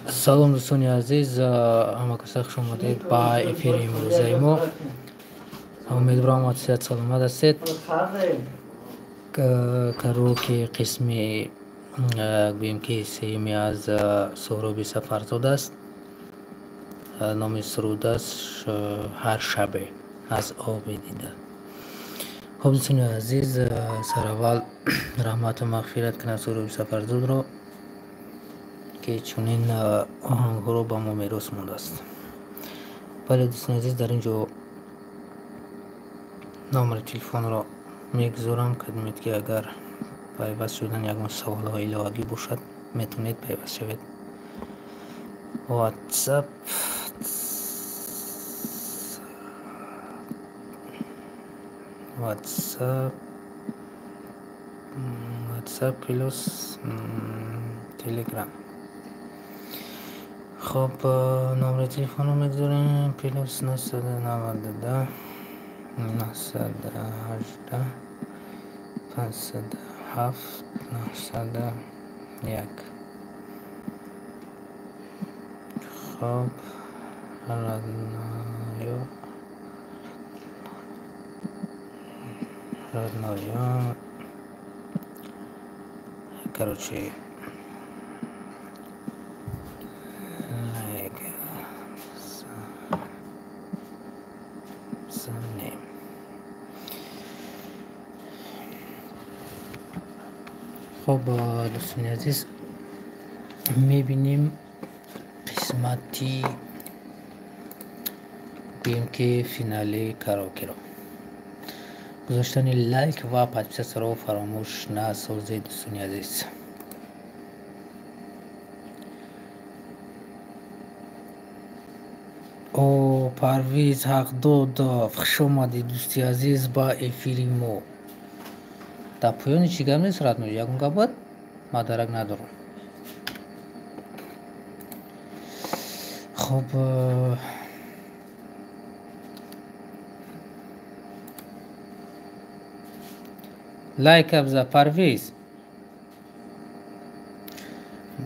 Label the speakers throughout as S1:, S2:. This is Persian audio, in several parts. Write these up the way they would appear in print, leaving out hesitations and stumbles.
S1: سلام دوستان عزیز، همکاسه خوش آمدید با افیر امروزه ما. امیدوارم وضعیت سلامت هستید. کرو که قسمی گویم که سیمی از سهراب سفرزاد است. نام سرود است هر شبه از آب دیده. خب دوستان عزیز، سر اول رحمت و مغفرت کنه سهراب سفرزاد را که چونین آهنگ ها رو با ما میراث مونده است. ولی دوستان عزیز، در اینجا نامر تلفن را میگذارم خدمت که اگر پیوست شدن یک سوال های لاگی باشد میتونید پیوست شوید. واتساپ پلوس تلگرام. خب نمره تلفن رو میگذاریم پلوس 992 918 507 901. خب رادنایا کراچی. خب دوستان عزیز، میبینیم قسمتی بیم که فینالی کاراوکه را گذاشتن لایک و پادپیس را فراموش نسازید دوستان عزیز. او پرویز حق داد خوش آمدی دوستی عزیز با افیری ما. در پایان چیگم نیست رد میشه یکون که بود مدرک ندارم. خب لایک ابزا پرویز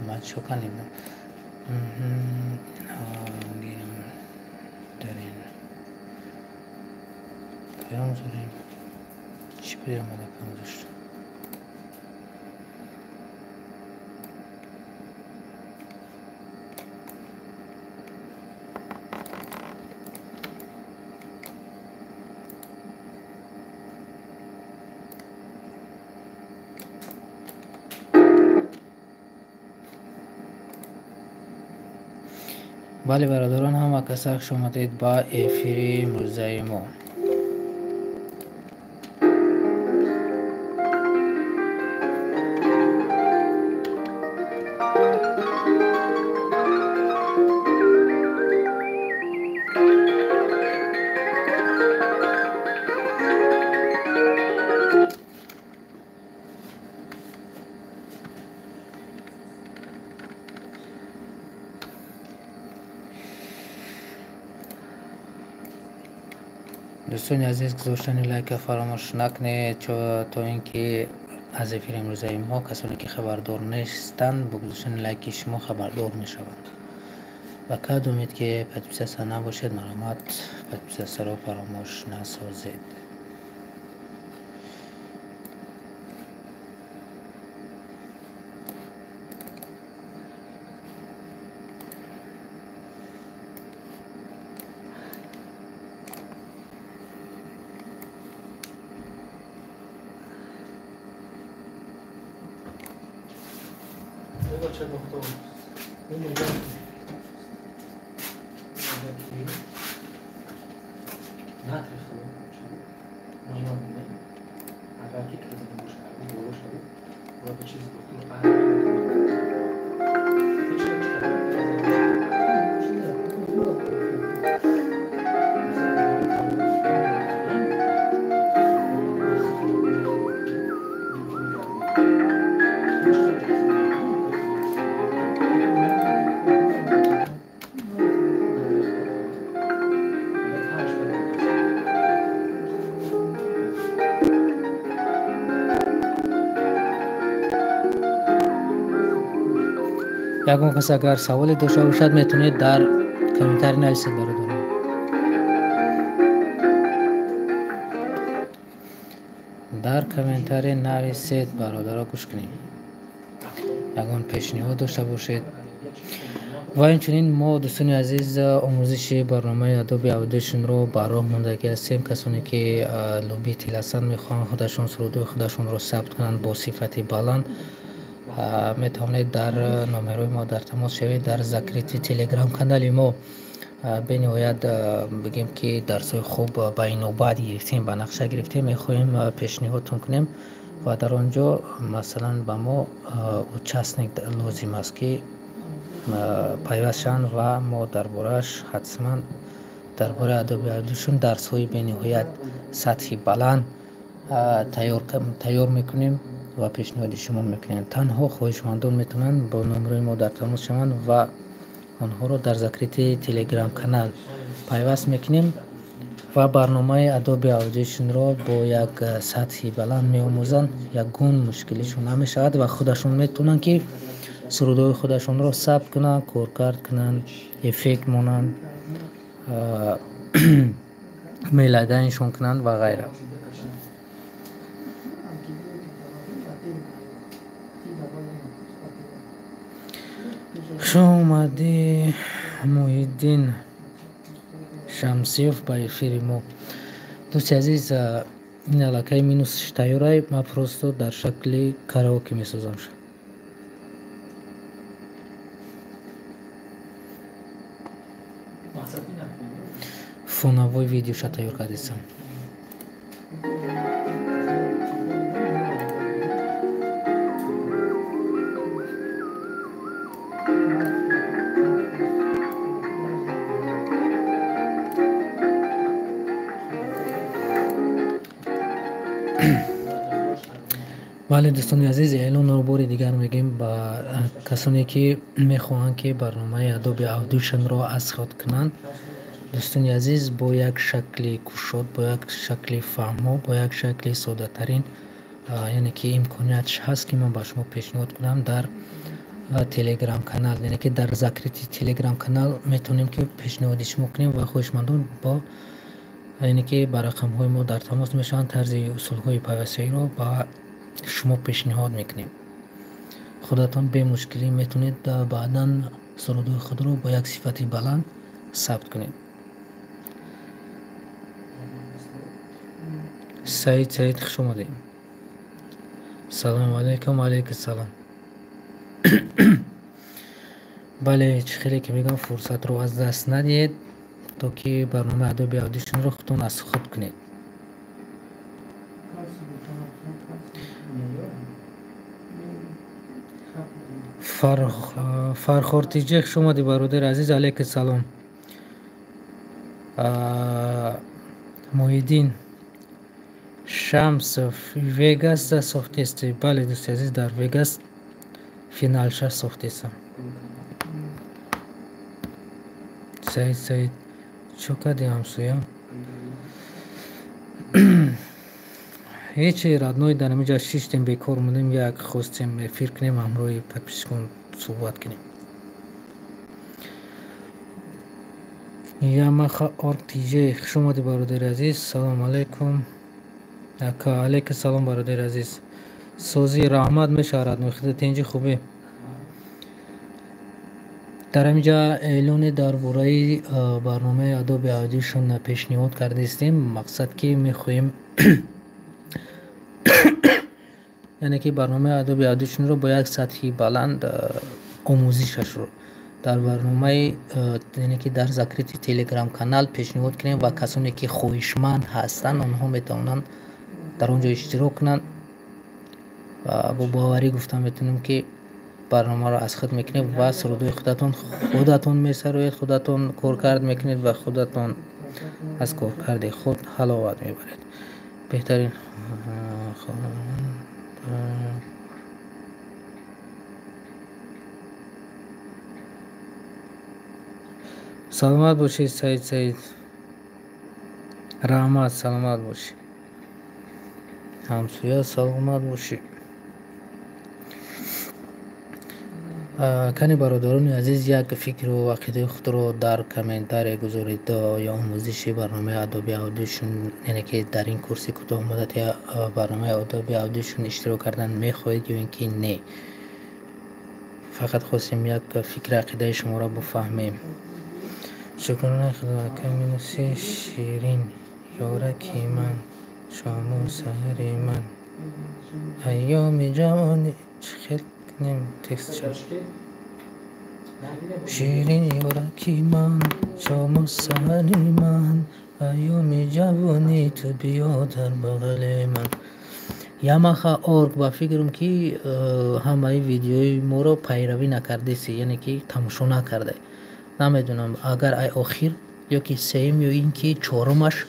S1: من شو کنیم دارین پیام داریم چی پیام داشت. بله برادران، هم کسا خوش آمدید با افیری امروزه ما. دوستان عزیز، گذاشتن لایک فراموش نکنید تا اینکه از افیر امروزه ما کسانی که خبردار نیستند با گذاشتن لایک شما خبردار میشوند. و کد امید که پادپیس نباشید مرحمت پادپیس را فراموش نسازید. ягон кас агар саволе дошта бошад метавонед дар комментарий нависед бародарон. дар комментарий нависед бародаро, гӯш кунед. ягон пешниҳод дошта бошед. ва инчунин мо дӯстони азиз омӯзиши барномаи адоби аудиошнро ба роҳ мондаги ҳастем. касоне ки лӯби тиласан мехоҳанд худашон сурудҳои худашонро сабт кунанд бо сифати баланд, метавонед дар номерҳои мо дар тамос шавед. дар закрити телеграм канали мо бениҳоят бигем ки дарсҳои хуб ба инобат гирифтем, ба нақша гирифтем, мехоҳем пешниҳодтон кунем ва дар он ҷо масалан ба мо участник лозим аст ки пайваст шаванд ва мо дар борааш ҳатман дар бораи адоби аудиошн дарсҳои бениҳоят сатҳи баланд тайёр мекунем ва пешниҳоди шумо мекунем. танҳо хоҳишмандон метавонанд бо номерои мо дар тамос шаванд ва онҳоро дар закрити телеграм канал пайваст мекунем ва барномаи адоби аудиошнро бо як сатҳи баланд меомӯзанд. ягон мушкилишон намешавад ва худашон метавонанд ки сурудҳои худашонро сабт кунанд, коркард кунанд, эффект монанд, меладаншон кунанд ва ғайра. хуш омадӣ Муҳиддин Шамсиёв ба эфири мо. дӯсти азиз, ин аллакай минусш тайёрай. ман просто дар шакли караоке месозам. фоновой видеоша тайёр кардесам. бале дӯстони азиз, эълонро бори дигар мегӯем ба касоне ки мехоҳанд ки барномаи адоби аудиошнро аз худ кунанд. дӯстони азиз, бо як шакли кушод, бо як шакли фаҳмо, бо як шакли содатарин, яъне ки имкониятш ҳаст ки ман ба шумо пешниҳод кунам дар телеграм канал, яъне ки дар закрити телеграм канал метавонем ки пешниҳоди шумо кунем ва хоҳишмандон бо яъне ки ба рақамҳои мо дар тамос мешаванд. тарзи усулҳои пайвастиро ба шумо пешниҳод мекунем. худатон бе мушкилӣ метавонед баъдан сурудҳои худро бо як сифати баланд сабт кунед. Саид хуш омадед. салому алайкум. алайкум салом. бале, чӣ хеле ки мегӯям, фурсатро аз даст надиҳед то ки барномаи адоби аудиошнро худтон аз худ кунед. фархортиҷе хуш омадед бародари азиз. алайкум салом. Муҳиддин Шамсов Вегасда сохтест. бале дӯсти азиз, дар Вегас финалша сохтестам. Саид чӯ кади ҳамсоя? ҳечи раднои дар инҷа шиштем бекор мудем. як хостем эфир кунем, ҳамроҳи подписчикон суҳбат кунем. Ямаха Ортиҷе хуш омадед бародари азиз. салому алайкум. алайкум салом бародари азиз. сози раҳмат мешавад раднои худат инҷи хубе. дар инҷа эълоне дар бораи барномаи адоби аудиошн пешниҳод кардастем. мақсад ки мехоҳем яъне ки барномаи адоби аудиошнро бо як сатҳи баланд омӯзишашро дар барномаи яъне ки дар закрити телеграм канал пешниҳод кунем ва касоне ки хоҳишманд ҳастанд онҳо метавонанд дар он ҷо иштирок кунанд. бо боварӣ гуфта метавонем ки барномаро аз худ мекунед ва сурудҳои худатон месароед, худатон коркард мекунед ва худатон аз коркарди худ ҳаловат мебаред. беҳтарин саломат бошед Саид. раҳмат, саломат бошед. ҳамсоя саломат бошед. کنی برادران عزیز یک فکر و عقیده خود رو در کامنتار گذارید یا آموزشی برنامه آدوبی اودیشن، یعنی که در این کورسی کوتاه مدت یا برنامه آدوبی اودیشن اشتراک کردن میخواهید یا اینکه نه. فقط خواستیم یک فکر عقیده شما را بفهمیم. شکرانه خدا که مینوسی شیرین یارکی من شام و سحر من ایام جوانی خیلی کنیم تکست شد. شیرین یارکی من شام و سحر من ایام جوانی تو بیا در بغل من. یاماها اورگ با فکرم که همه ویدیوی ما رو پیروی نکرده سی، یعنی که تماشا نکرده. نمیدونم اگر ای آخر یا که سیم یا این که چهارمش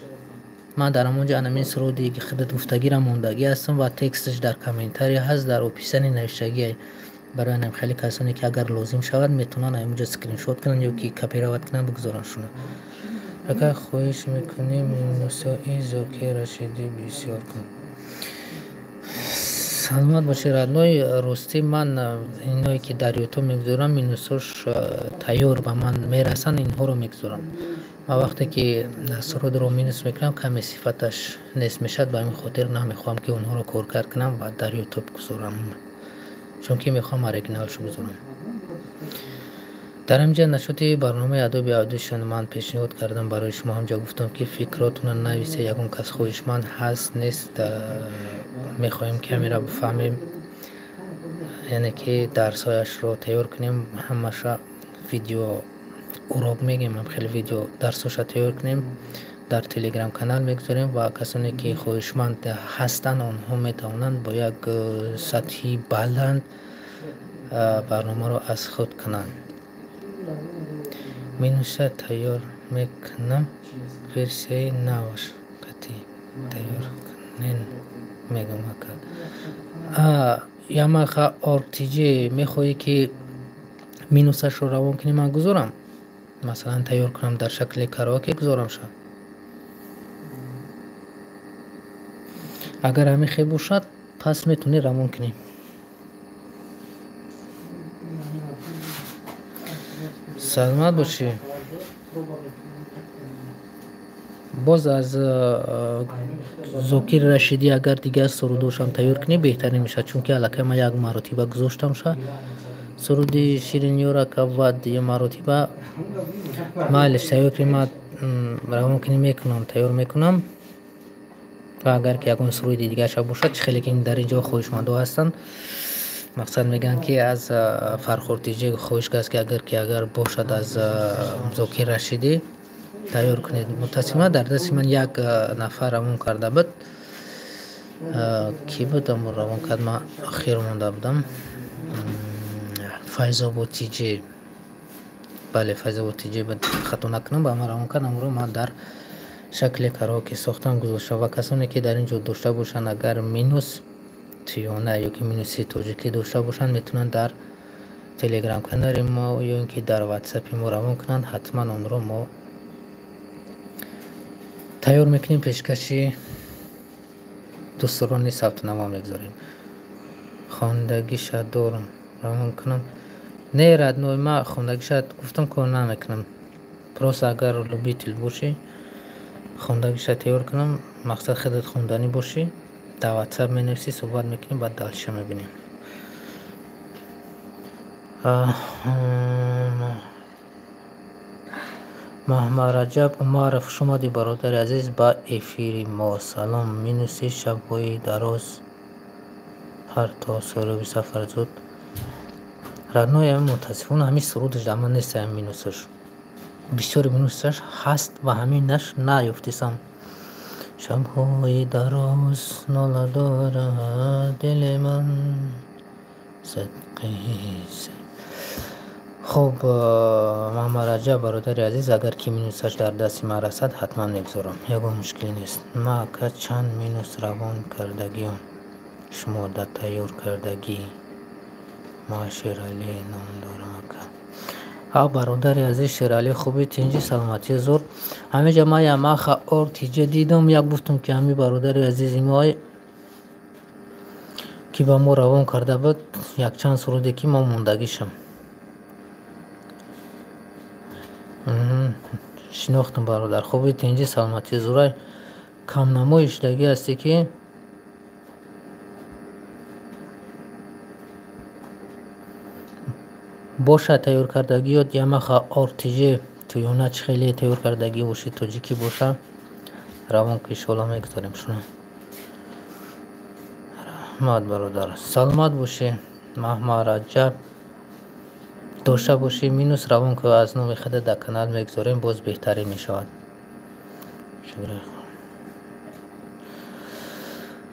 S1: من در همونجا انمین سرودی که خدت گفتگی را موندگی هستم و تکستش در کامنتاری هست در اپیسن نوشتگی. برای هم خیلی کسانی که اگر لازم شود میتونن اینجا اسکرین شات کنن یا که کپی روت کنن بگذارن شونه. اگر خواهش میکنیم نوسایی زاکی رشیدی بسیار کن. سلامت باشه رادنوی راستی من اینایی که در یوتیوب میگذارم مینوساش تیار به من میرسن اینها رو میگذارم. و وقتی که سرود رو مینوس میکنم کمی صفتش نیست میشد، به این خاطر نمیخوام که اونها رو کار کنم و در یوتیوب گذارم، چون که میخوام اوریجینالشو بذارم. در اینجا نشد برنامه ادوبی اودیشن من پیشنهاد کردم برای شما. همجا گفتم که فکراتون نویسه، یکون کس خواهشمند هست نیست، میخوایم کمی را بفهمیم، یعنی که درسایش رو تیار کنیم. همش ویدیو اوراق میگیم، هم خیلی ویدیو درساش رو تیار کنیم در تلگرام کانال میگذاریم و کسانی که خواهشمند هستن آنها میتونن با یک سطحی بلند برنامه رو از خود کنن. مینوشه تیار میکنم ورسی نوش قطعی تیار کنین میگم اکد. یاماها ارتیجی میخوایی که مینوسش رو روان کنی من گذارم، مثلا تیار کنم در شکل کراوکه گذارم شد. اگر همین خیلی باشد پس میتونی روان کنی. سلامت باشی. باز از زاکر رشیدی اگر دیگه سرودوش هم تیار کنی بهتری میشه، چون که علاقه ما یک مراتبه گذاشتم شد. سرودی شیرین یارک ود یه مراتبه مالش تیار کنی ما روان کنی میکنم تیار میکنم. و اگر که یکون سرودی دیگه شد باشد خیلی که در اینجا خواهشمندا هستن، مقصد میگن که از فرخورتیجی خواهش است که اگر باشد از زاکر رشیدی تیار کنید. متاسفانه در دست من یک نفر روان کرده بود، کی بودم روان کرد من اخیر مونده بودم، فیض‌آبادیجی. بله فیض‌آبادیجی بود، خطا نکنم با من روان کرد. امروز من در شکل کراوکه ساختم گذاشته و کسانی که در اینجا داشته باشن اگر مینوس تیونه یا که مینوسی تاجیکی داشته باشن میتونن در تلگرام کانال ما یا اینکه در واتساپ ما روان کنن، حتما اون رو ما تیار میکنیم. پیشکشی دستورانی ثبت نام میگذاریم. خواندگیش دارم روان کنم. نه رادنوی ما خواندگیش گفتم کار نمیکنم، پروس اگر لوبی تل باشی خواندگیش تیار کنم، مقصد خودت خوندنی باشی در واتساپ مینویسی صحبت میکنیم بعد دلش میبینیم. محمد رجب عمر خوش اومدی برادر عزیز با افیر ما. سلام مینوسی شب‌های دراز هر تا سروی سفر زود. رادنوی هم متاسفانه همین سرودش در من نیست، هم مینوسش بسیار مینوسش هست و همین نش نیفتیسم. شب‌های دراز ناله دارد دل من صدقیست. خب محمد رجب برادر عزیز اگر که مینوسش در دست من رسد حتما میگذارم، یک مشکلی نیست. ما که چند مینوس روان کردگی شما در تیار کردگی ما شیرالی نام دارم که برادر عزیز شیرالی خوبی تینجی سلامتی زور. همه جا ما یاماها ارتیجی دیدم، یک گفتم که همین برادر عزیز ما که با ما روان کرده بود یک چند سرودی که ما موندگیشم شناختم برادر. خوبی تنجی سلامتی زورای کم نمایش دگی هستی که باشه تیار کردگی یاد یمخا آرتیجی تویونچ خیلی تیار کردگی باشی توجیکی باشه روان که شالا میگذاریم شما رحمت برادر. سلامت باشی محمد رجب داشته باشی مینوس روان که از نوم خود در کانال میگذاریم باز بهتری میشود.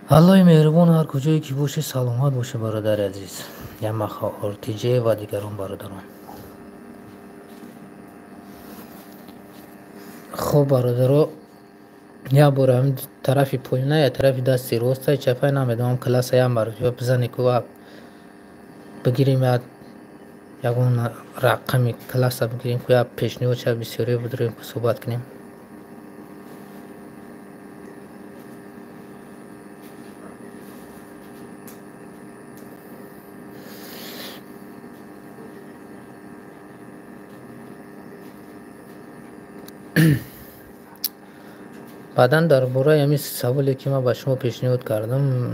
S1: الله مهربان هر کجایی که باشی سلامت باشی برادر عزیز. یمخا آرتیجی و دیگران برادران. خب برادرو یا بار هم طرفی پایینه یا طرفی دستی راست چپه نمیدونم کلاس هم برای بزنی که بگیریم یکون رقمی کلاس بگیریم که پیشنهاد چه بسیاری بداریم که صحبت کنیم. بعدا درباره همین سوالی که ما به شما پیشنهاد کردم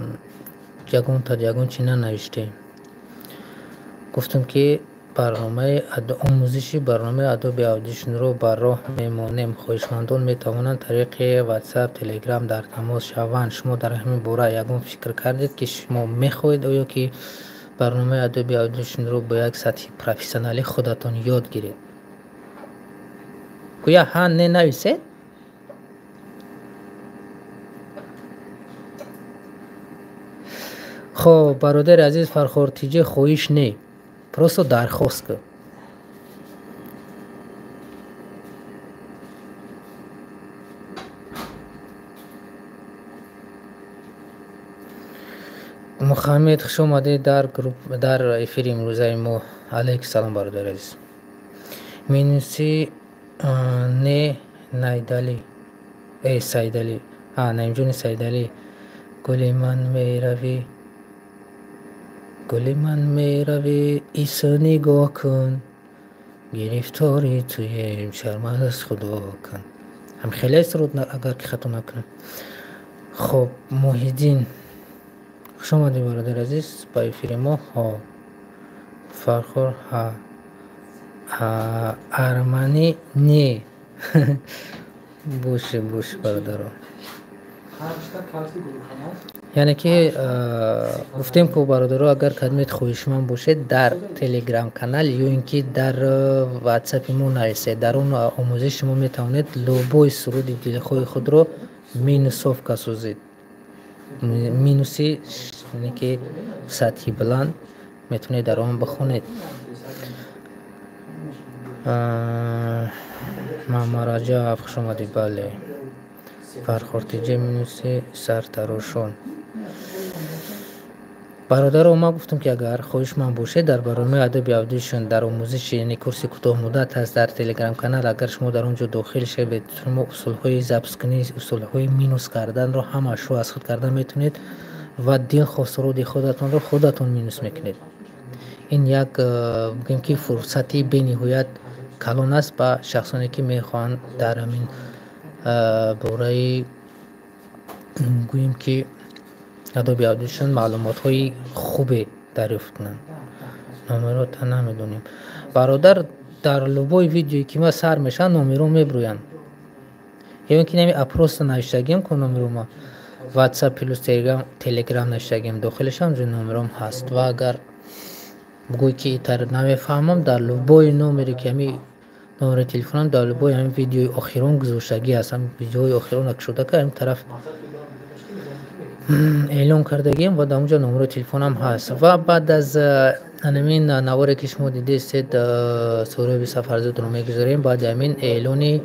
S1: یگون تا یگون چینه نوشته گفتم که برنامه آموزشی برنامه ادوبی اودیشن رو بر راه میمانیم. خواهشمندان میتوانند طریق واتساپ تلگرام در تماس شوند. شما در همین باره یگون فکر کردید که شما میخواهید آیا که برنامه ادوبی اودیشن رو با یک سطح پروفسیونالی خودتان یاد گیرید؟ گویا ها نه نویسید. خب برادر عزیز فرخورتیجه خویش نه پروستو درخواست که محمد خوش آمده در گروپ در افیر امروزه ما. علیک سلام برادر عزیز. مینوسی نه نایدالی ای سایدالی نیم سایدالی گلی من میروی ایسا نگاه کن گرفتاری توی شرمت از خدا کن. هم خیلی سرود اگر که خطا نکنم. خب محیدین خوش آمدی برادر عزیز با افیر ما. فرخور ارمنی نه باشه برادر. یعنی که گفتیم که برادرها اگر کدمت خویشمند باشه در تلگرام کانال یا اینکه در واتساپ ما نویسید در اون آموزش شما میتونید لوگوی سرود دلخواه خود رو مینوسوف کسوزید. مینوسی یعنی که سطحی بلند میتونید در آن بخونید. مراجع خوش آمدید. بله فرخورتیجه مینوسی سرتراشون. برادر ما گفتم که اگر خواهش من باشه در برنامه ادوبی اودیشن در آموزش یعنی کورس کوتاه مدت هست در تلگرام کانال اگر شما در اونجا داخل شوید شما اصول های ضبط کنی اصول های مینوس کردن رو همش رو از خود کردن میتونید و دل خسرودی خودتون رو خودتون مینوس میکنید. این یک بگیم که فرصتی بی نهایت کلان است با شخصانی که میخوان در همین باره گوییم که ادوبی اودیشن معلومات های خوبی دریافت کنند. نمرات نمیدونیم برادر در لوبوی ویدیویی که ما سر میشن نمرو میبروین یا اینکه نمی اپروست نوشتگیم که نمرو ما واتساپ پلوس تلگرام نوشتگیم داخلش هم نمرم هست و اگر بگوی که ایتر نمیفهمم در لوبوی نمری که همی نمره تلفنم در لوبوی همین ویدیوی آخرون گذاشتگی هست. هم ویدیوی آخرون اک شده که همین طرف اعلام کردگیم و در اونجا نمره تلفنم هست. و بعد از همین نواری که شما دیده استید سوره سفرزاد رو میگذاریم بعد همین اعلانی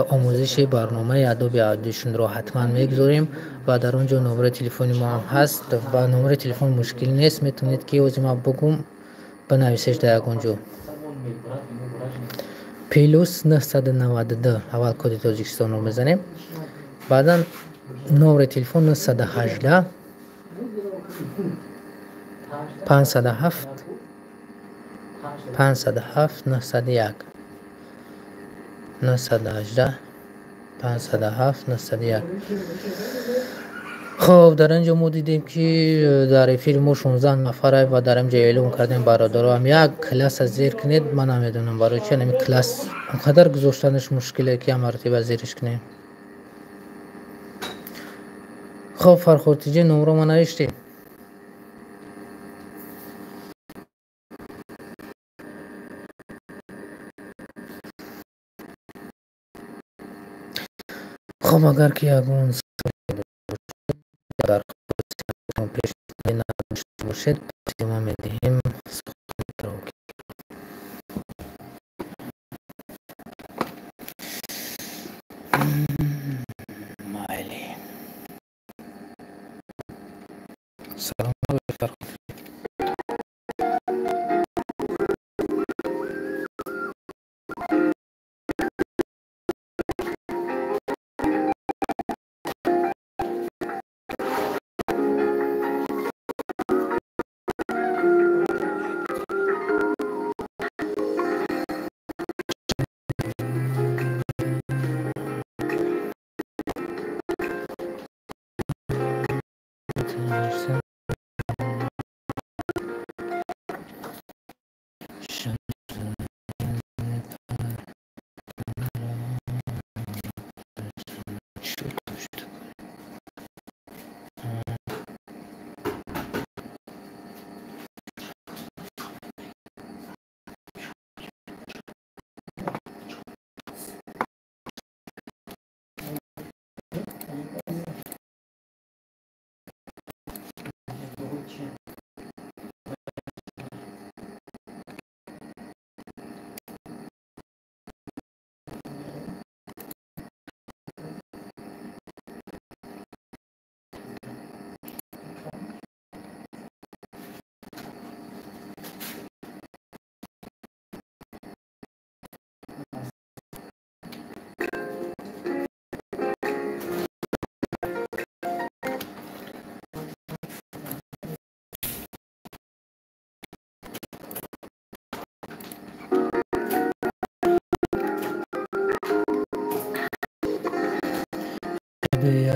S1: آموزش برنامه ادوبی اودیشن رو حتما میگذاریم و در اونجا نمره تلفن ما هم هست و نمره تلفن مشکل نیست میتونید که از ما بگم بنویسش در اونجا پلوس 992 اول کد تاجیکستان رو بزنیم بعدا نمره تلفن 918 507 901 918 507 901. خب در اینجا ما دیدیم که در فیلم ما 16 نفره و در اینجا اعلام کردیم برادرها هم یک کلاس از زیر کنید. من نمیدونم برای چه نمی کلاس اونقدر گذاشتنش مشکله که هم مرتبه زیرش کنیم. خب فرخوردی جی نمره ما نوشتی؟ خب اگر که یکون در پیش نداشته باشید ما میدهیم مایلی. سلام فرخ.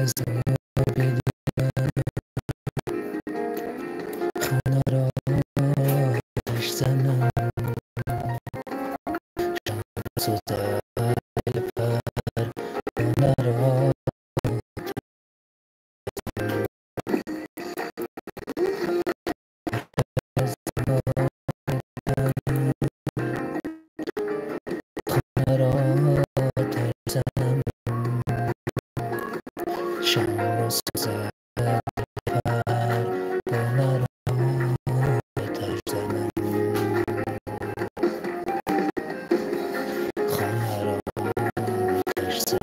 S1: از خانه را آتش زنم شمس و دل پر خانه را از خانه را آتش زنم شمس و دل پر خانه را آتش زنم خانه را آتش زنم.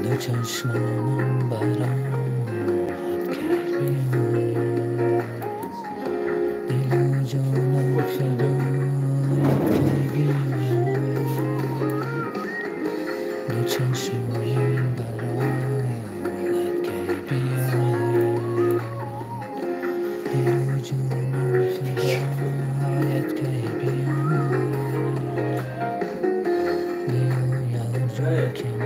S1: دو چشمانم برات کردی دل و جانم فدای دو چشمانم برات کردی دل و جانم فدایت کردی بیا یار جان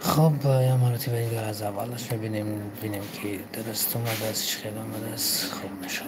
S1: خب یه مرتبه دیگر از اولش ببینیم که درست اومده است، خیلی اومده است. خب نشاء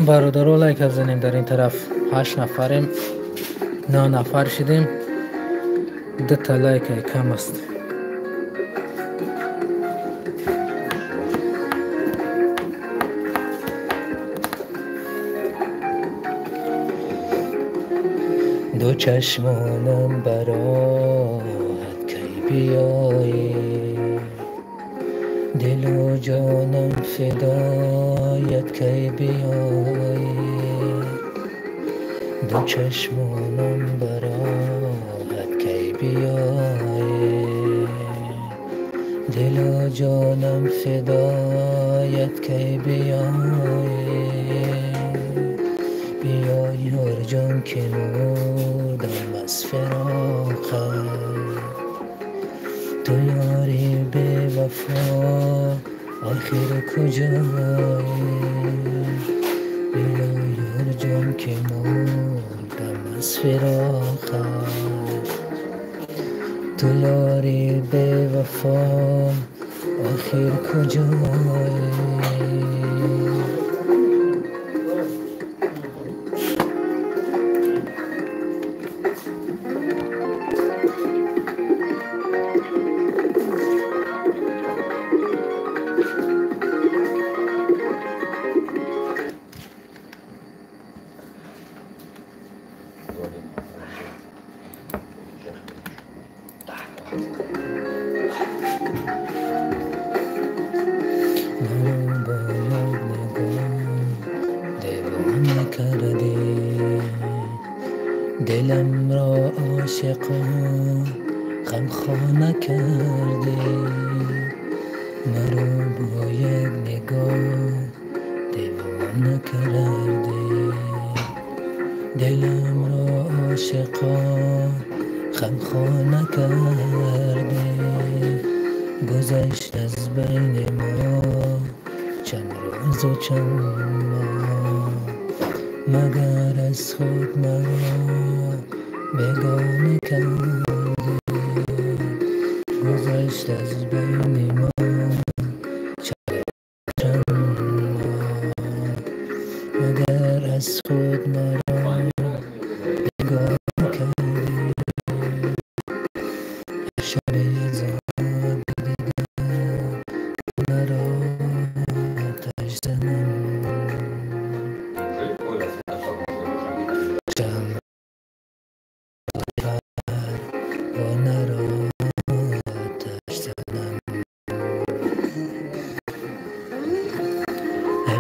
S1: برادرها لایک بزنیم. در این طرف 8 نفریم، 9 نفر شدیم، 2 تا لایک کم است. دو چشمانم برات کی بیایی، دل و جانم فدایت کی بیایی. دو چشمانم برات کی بیایی، دل و جانم فدایت کی بیایی. بیا یار جان که مردم از فراقت، تو یاری به وفا آخر کجایی. بیا یار جان که مردم از فراقت، تو یاری به وفا آخر کجایی. دلم را عاشقا غمخواره کردی، مرا با یک نگاه دیوانه کردی. دلم را عاشقا غمخواره کردی، گذشت از بین ما چند روز و چند ماه. مگر از خود مرا بگانه کردی، گذشت از بین ما چند ماه. مگر از خود مرا بگانه کردی. شب عذاب دیدم مرا آتش زنم،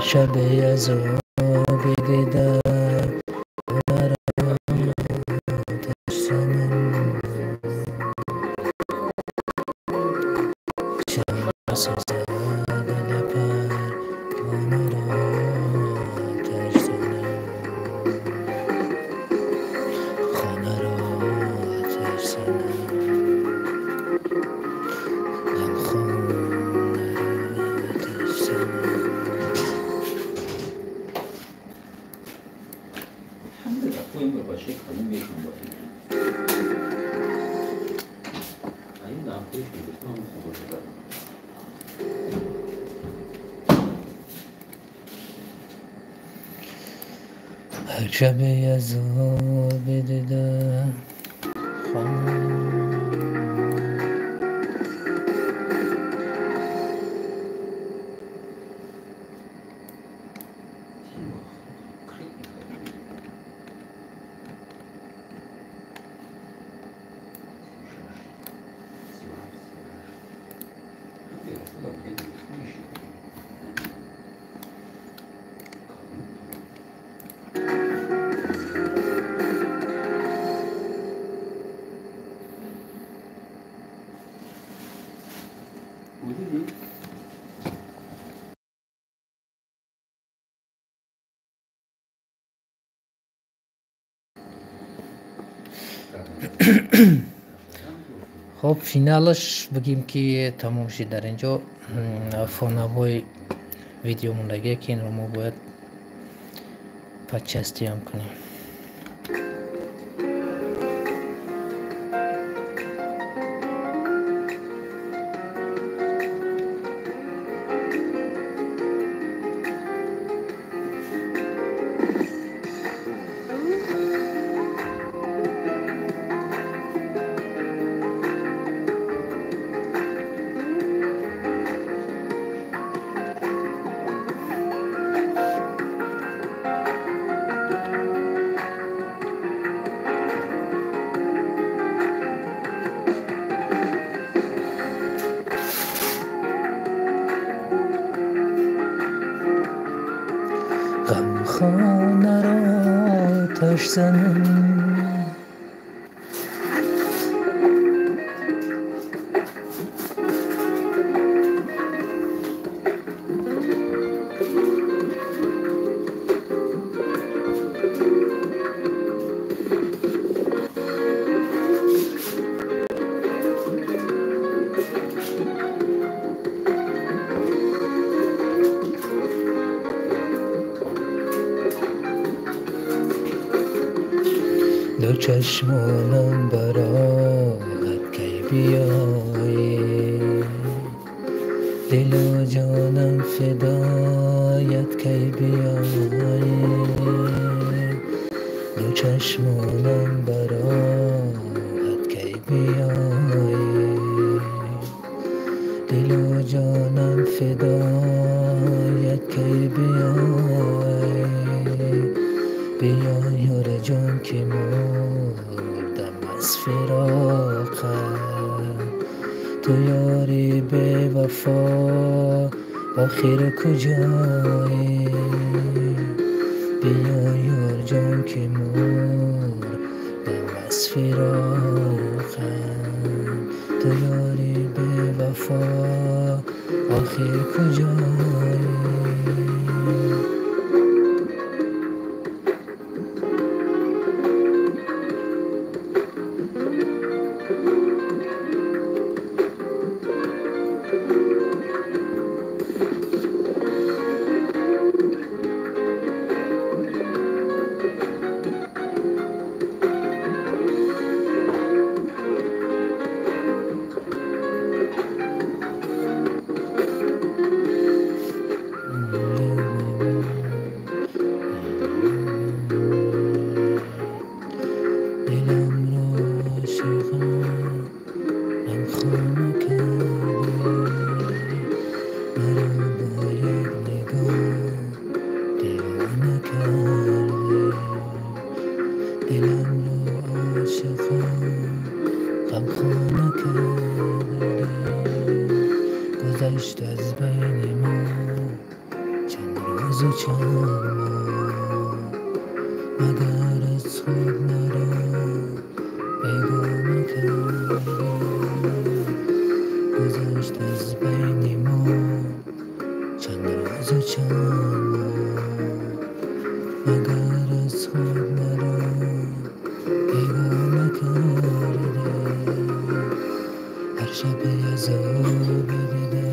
S1: شب عذاب دیدم مرا سازد دل پروانه را آتش زنم، خانه را آتش زنم، غمخانه را آتش زنم.
S2: الحمدلله خوب این باشه خانم بیشون باشه این نمکه شده هم خوب باشه
S1: هر شب عذاب دیدم خب فینالش بگیم که تمام شد در اینجا. فونوای ویدیو موندگی که این رو ما باید پادکستی هم کنیم. غمخانه را آتش زنم، دو چشمانم برات کی بیایی، دل و جانم فدایت کی بیایی، دو چشمانم برات کی بیایی، دل و جانم فدایت کی بیایی، بیا یار جان که مردم از فراقت، تو یاری به وفا آخر کجایی، بیا یار جان که مردم از فراقت، تو یاری به وفا آخر کجایی. گذشت از بین ما چند روز و چند ماه، مگر از خود مرا بیگانه کردی. گذشت گذشت از بین ما چند روز و چند ماه، مگر از خود مرا بیگانه کرده، هر شب عذاب دیده.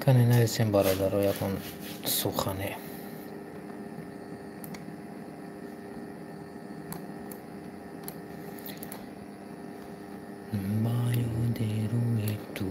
S1: کنی نرسیم برادر رو یکون سخنه با یاد روی تو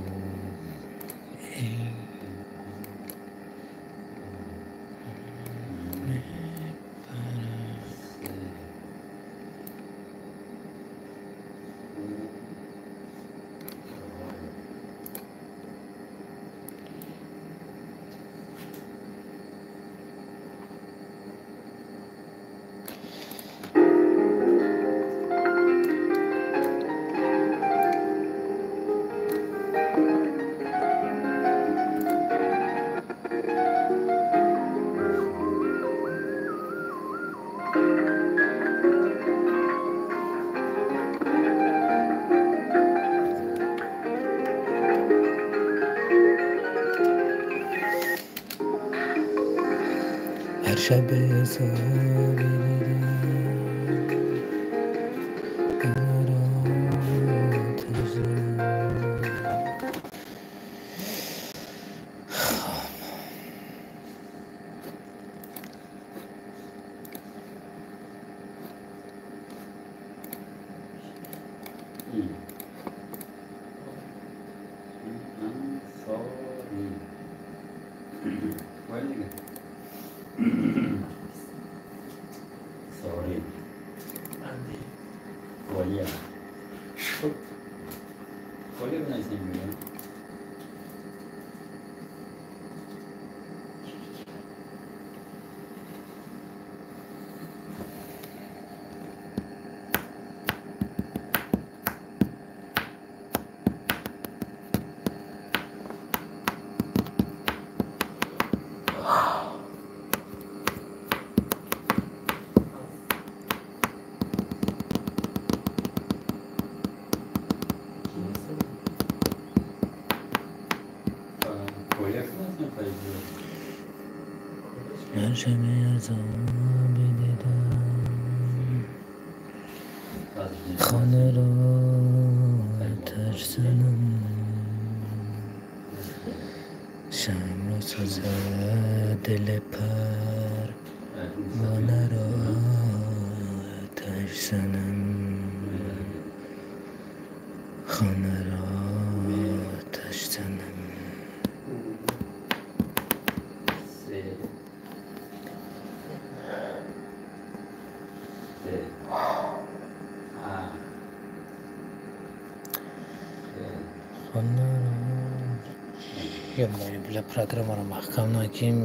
S1: هر شب حسابی
S2: Sorry. Folha. Folha que nós temos, né?
S1: هر شب عذابی دیدم خانه را آتش زنم شمع را سوزد دل پروانه را آتش زنم خانه را آتش زنم Ja, moje bile programa na mahkam nakim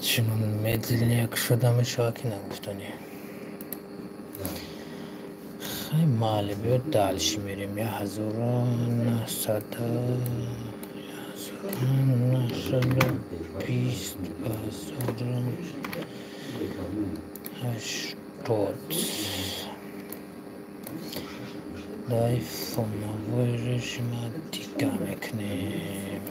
S1: چنون مدلنیک شدم شاکی نگفتنی خیلی مالی بیاد دالشی میریم یا هزاران نسده یا هزاران نسده بیست هزاران هشتاد دایفون ویرش ما دیگه میکنیم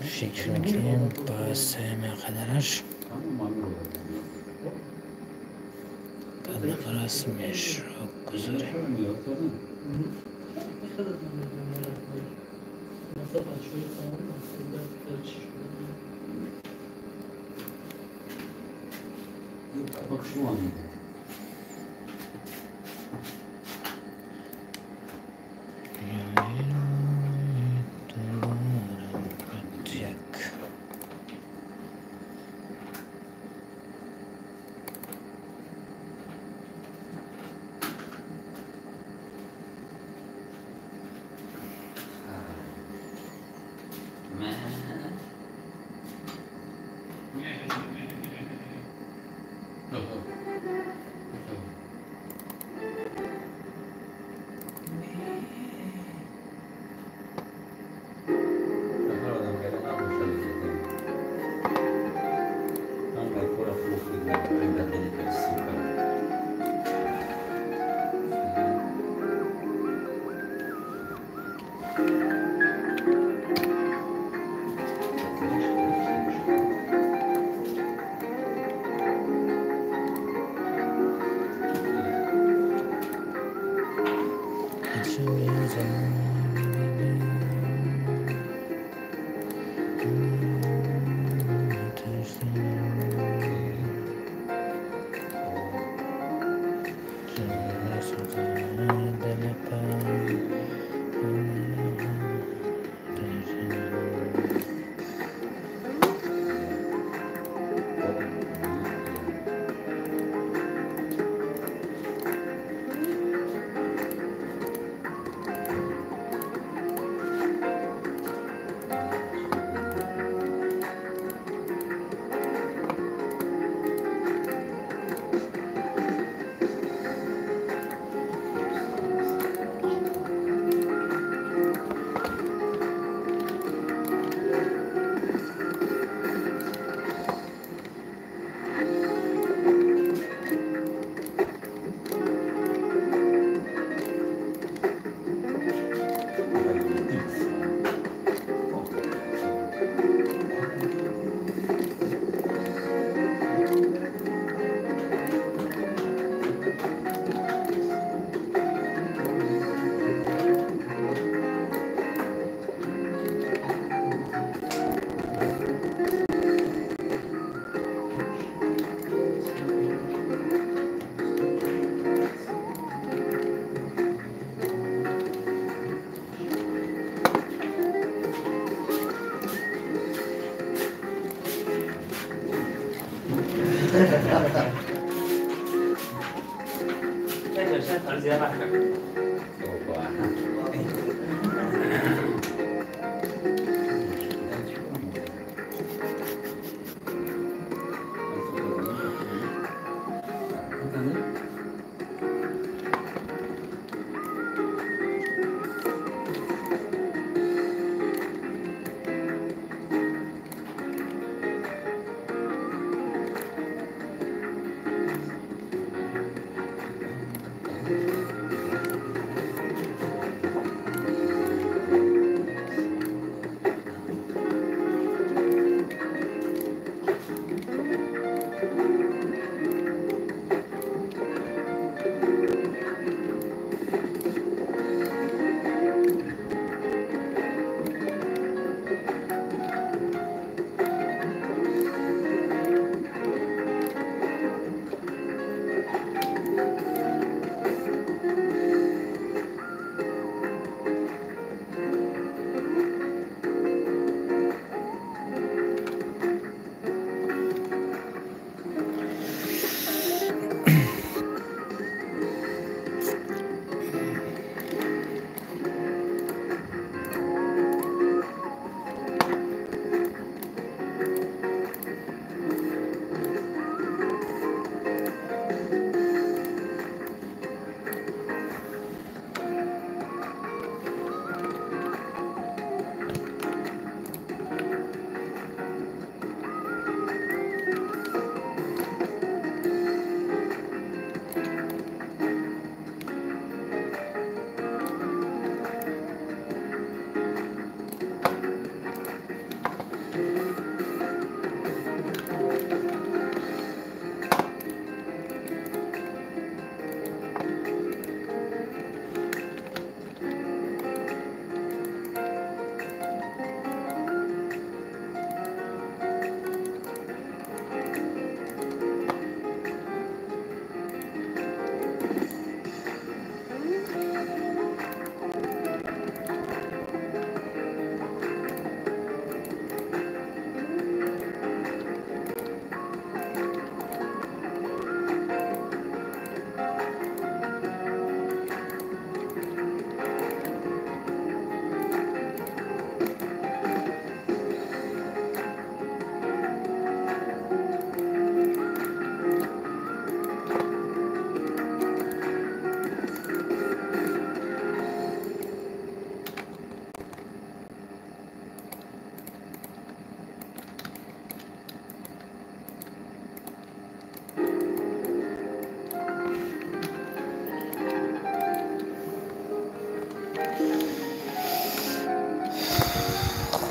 S1: فکر میکنیم باعث مقدرش بعد نفر اسمش رو گذاریم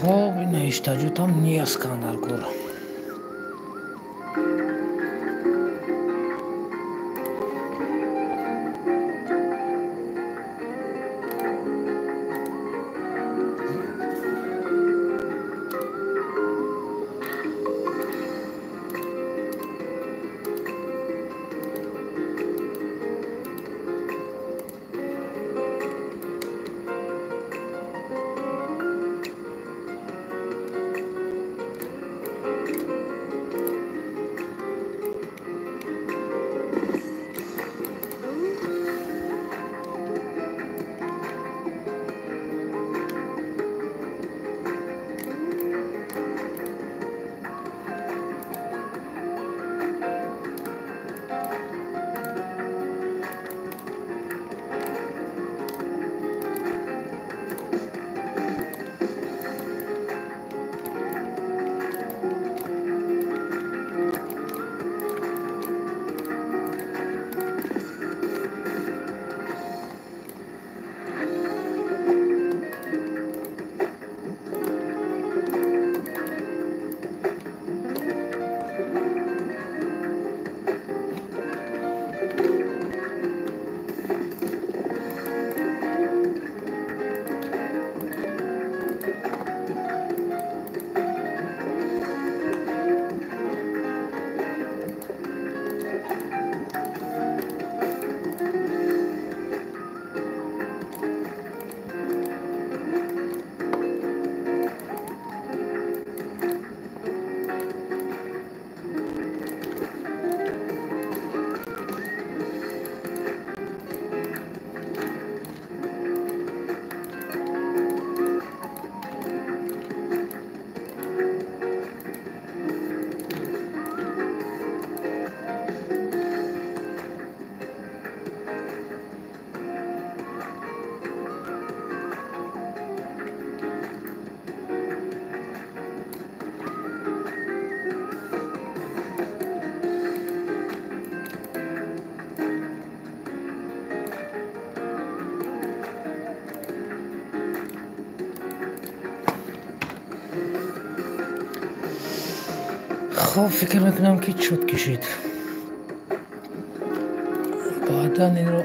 S1: خب این iştacı tam niye skandal kura. خب فکر میکنم که شد کشید. بعدا این رو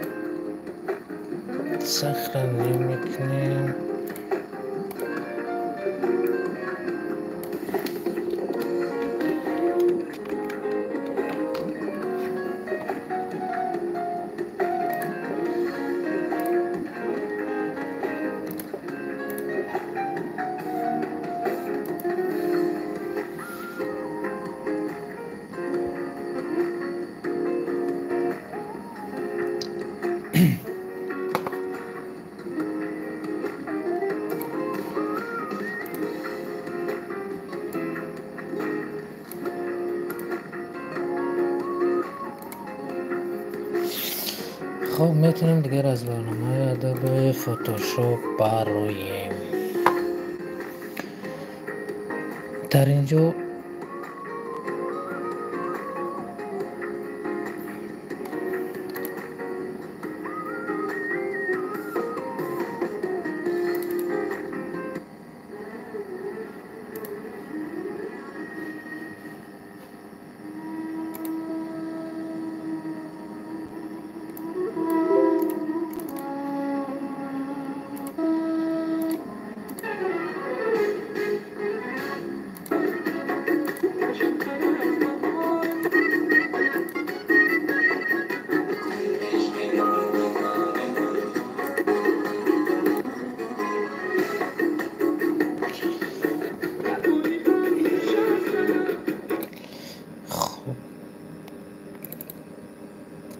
S1: سخرندی میکنیم. خب میتونیم دیگر از برنامه ادوب فتوشاپ بررویم. در اینجا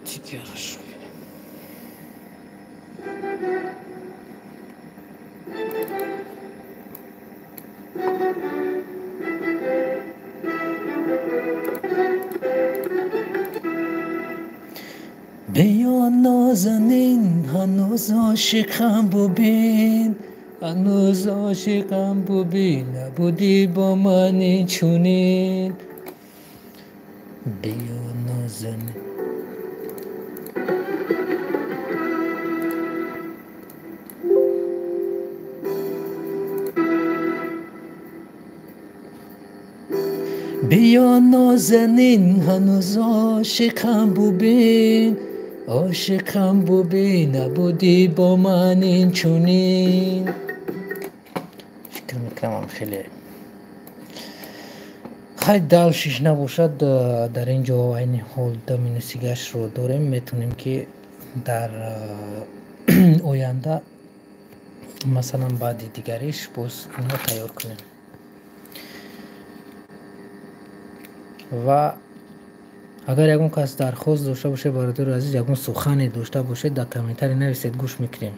S1: دیگرش بیا نازنین هنوز عاشقم ببین، هنوز عاشقم ببین، نبودی با من چنین. بیا نازنین بیا نازنین هنوز عاشقم ببین نبودی با من این چونین. فکر میکنم خیلی دلشش نباشد در اینجا این حال دمینوسیگش رو داریم، میتونیم که در آینده مثلا بعد دیگریش باز اینها تیار کنیم. و اگر یکون کس درخواست داشته باشه برادر عزیز، یکون سخنی داشته باشه در کامنتاری نویسید، گوش میکنیم.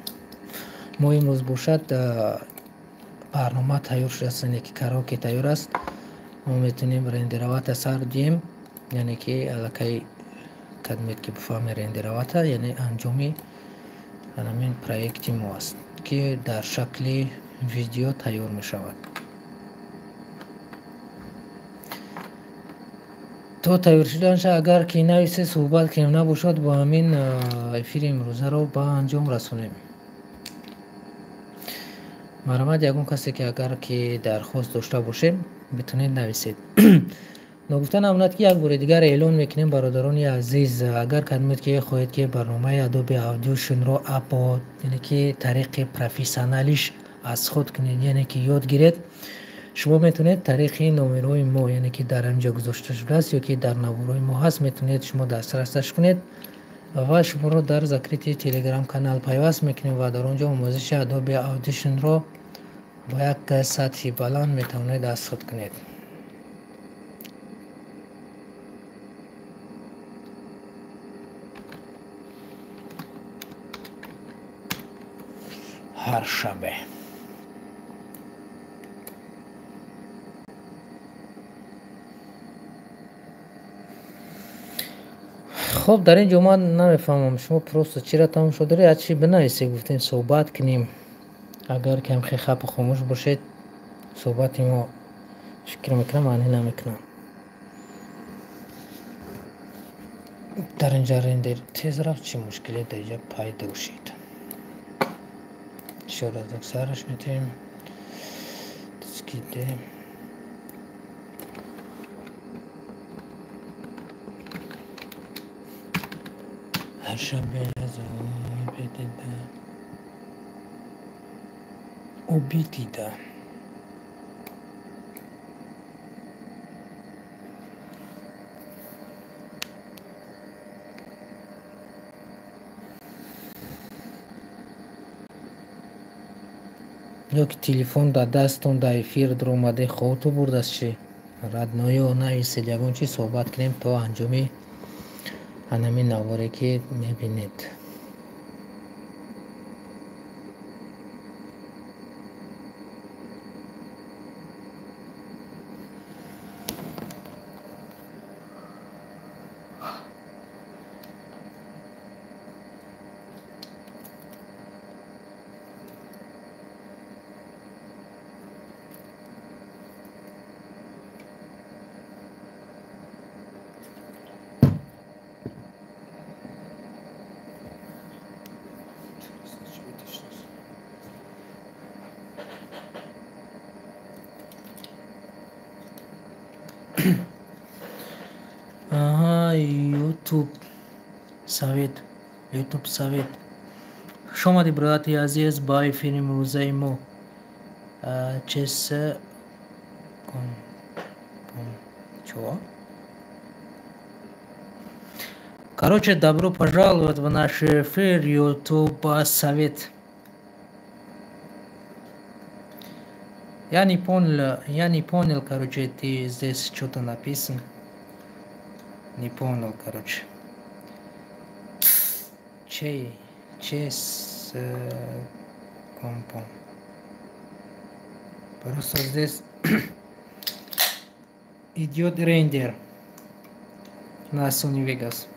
S1: ما امروز باشد برنامه تیار شده است، یعنی که کراوکه تیار است، ما میتونیم رندروات سر دیم، یعنی که الکی کدمید که بفهم رندروات یعنی انجامی همین پروژه ما است که در شکل ویدیو تیار می شود. تو تیار شدنش اگر که نویسه صحبت کنیم نباشد با همین افیر امروزه رو با انجام رسونیم. مرامت یکون کسی که اگر که درخواست داشته باشه بتونید نویسید. نگفتن امنیت که یک بار دیگر اعلان میکنیم برادران عزیز، اگر کدمید که خواهید که برنامه ادوبی اودیوشن رو اپلود یعنی که طریق پروفسیونالیش از خود کنید، یعنی که یاد گیرید، شما میتونید طریق نمرای ما یعنی که در اینجا گذاشته شده است یا که در نوارای ما هست میتونید شما دسترسش کنید و شما رو در ذکریت تلگرام کانال پیوست میکنیم و در اونجا آموزش ادوبی اودیشن رو با یک سطح بلند میتونید دسترس کنید. هر شبه خب در این جمعه نمیفهمم شما پروسه چی را تمام شده داری چی بنویسی، گفتین صحبت کنیم. اگر کم خب خاموش باشید صحبت ما فکر میکنم معنی نمیکنم. در اینجا رندر تیز رفت، چی مشکلی در اینجا پیدا شد. شاید از اکثرش میتونیم تسکیده هر شب از بدیده او بیدیده یک تلفن در دستون در افیر در اومده خودتو برد از چی ردنایی و نویسید یکون چی صحبت کنیم تا انجامی همین نواره که میبینید. یوتیوب سوید شما دی برادر عزیز با فیلم روزه ما چیز чего? Короче, добро пожаловать в наш эфир YouTube совет. Я не понял, короче, ты здесь что-то написано. Не понял, короче. Чес компом. Просто здесь идет рендер на Sony Vegas.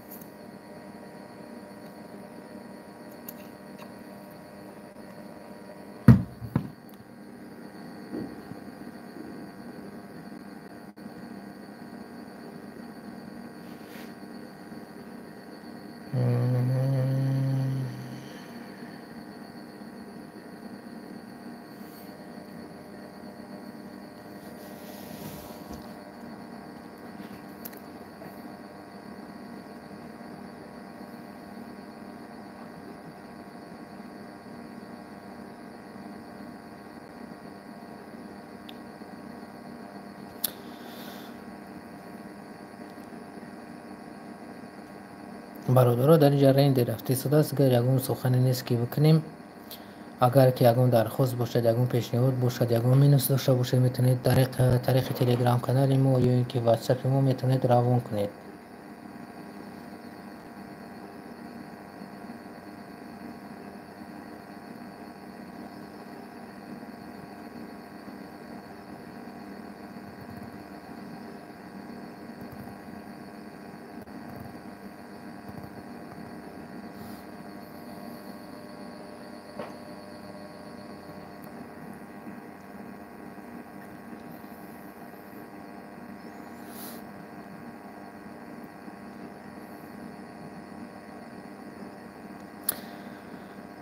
S1: برادرها در این جریان در رفته شده است. اگر یگون سخنی نیست که بکنیم، اگر که یگون درخواست باشد، یگون پیشنهاد باشد، یگون مینوس داشته باشید، میتونید طریق تلگرام کانال ما یا اینکه واتساپ ما میتونید روان کنید.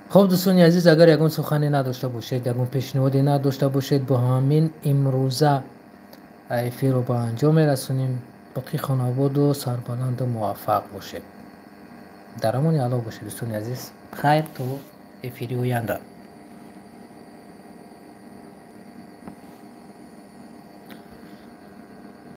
S1: خب دوستان عزیز، اگر یگون سخنی نداشته باشید، یگون پیشنهادی نداشته باشید، با همین امروزه ایفی رو با انجام میرسونیم. باقی خانواد و سربلند و موفق باشید. در امان الله باشید دوستان عزیز. خیر تو ایفی آینده.